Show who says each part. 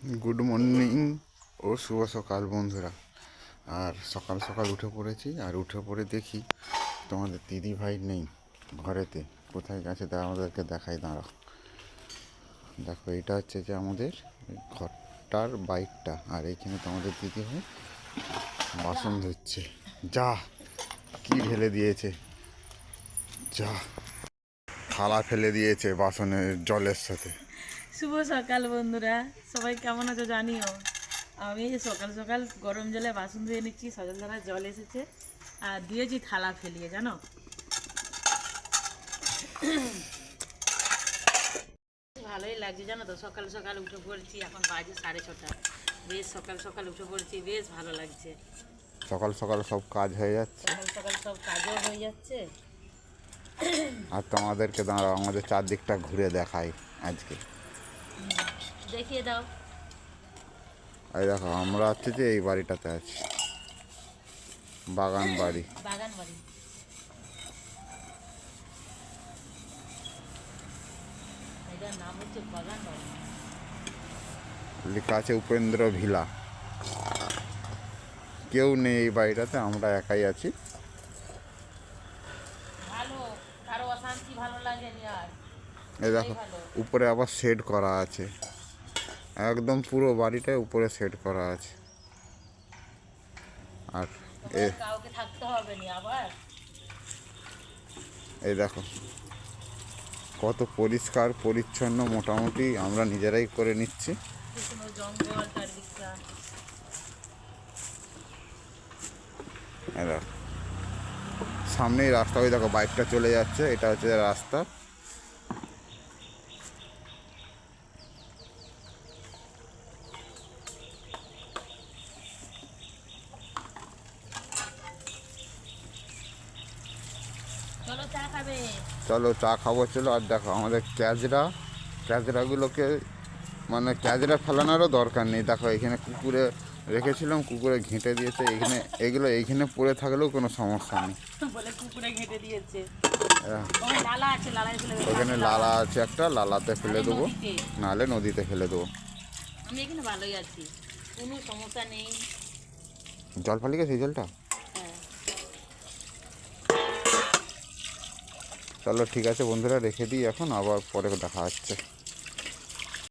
Speaker 1: Good morning ও শুভ সকাল বন্ধুরা। আর সকাল সকাল উঠে পড়েছি, আর উঠে পড়ে দেখি তোমাদের দিদি ভাই নেই ঘরেতে। কোথায় গেছে তা আমাদেরকে দেখাই, দাঁড়া। দেখো, এটা হচ্ছে যে আমাদের ঘরটার বাইকটা, আর এইখানে তোমাদের দিদি ভাই বাসন ধুচ্ছে। যা কি ঢেলে দিয়েছে, যা থালা ফেলে দিয়েছে বাসনের জলের সাথে।
Speaker 2: শুভ সকাল বন্ধুরা, সবাই কেমন আছো জানিও। আমি সকাল সকাল গরম জলে বাসন ধুয়ে নিচ্ছি, সজল ধারা জল এসেছে আর দিয়েছি থালা ফেলিয়ে, জানো। ভালোই লাগছে জানো তো, সকাল সকাল উঠে পড়েছি, এখন বাজে 6:30। বেশ সকাল সকাল উঠে পড়েছি, বেশ ভালো লাগছে।
Speaker 1: সকাল সকাল সব কাজ হয়ে যাচ্ছে,
Speaker 2: সকাল সকাল সব কাজও হয়ে যাচ্ছে।
Speaker 1: আর তোমাদেরকে দাঁড়াও আমাদের চারদিকটা ঘুরে দেখাই আজকে।
Speaker 2: দেখিয়ে দাও।
Speaker 1: এই দেখো, আমরা হচ্ছে যে এই বাড়িটাতে আছি, বাগান বাড়ি।
Speaker 2: বাগান বাড়ি। এটার নাম হচ্ছে বাগান বাড়ি।
Speaker 1: লেখা আছে উপেন্দ্র ভিলা। কেউ নেই এই বাড়িটাতে, আমরা একাই আছি।
Speaker 2: ভালো, কারো অশান্তি ভালো লাগেনি আর।
Speaker 1: এই দেখো, উপরে আবার শেড করা আছে, একদম পুরো বাড়িটায় উপরে শেড করা আছে। আর
Speaker 2: কাউকে থাকতে হবে না আবার।
Speaker 1: এই দেখো কত পরিষ্কার পরিচ্ছন্ন, মোটামুটি আমরা নিজেরাই করে নিচ্ছি।
Speaker 2: জঙ্গল চারদিকটা।
Speaker 1: এই দেখো সামনেই রাস্তা, ওই দেখো বাইকটা চলে যাচ্ছে, এটা হচ্ছে রাস্তা।
Speaker 2: চলো চা খাবে।
Speaker 1: চলো চা খাবো, চলো। আর দেখো আমাদের ক্যাজরাগুলোকে, মানে ক্যাজরা ফেলানোরও দরকার নেই। দেখো এখানে কুকুরে রেখেছিলাম, কুকুরে ঘেঁটে দিয়েছে। এগুলো এইখানে পড়ে থাকলেও কোনো সমস্যা নেই।
Speaker 2: বলে কুকুরে ঘেঁটে দিয়েছে।
Speaker 1: হ্যাঁ,
Speaker 2: লালা আছে, লালায় ফেলে দেবো।
Speaker 1: ওখানে লালা আছে একটা, লালাতে ফেলে দেবো, নাহলে নদীতে ফেলে দেবো।
Speaker 2: আমি এখানে ভালোই আছি, কোনো সমস্যা নেই।
Speaker 1: জল ফালি গেছে, এই জলটা।
Speaker 2: হ্যাঁ।
Speaker 1: চলো ঠিক আছে বন্ধুরা, রেখে দিই এখন, আবার পরে দেখা হচ্ছে।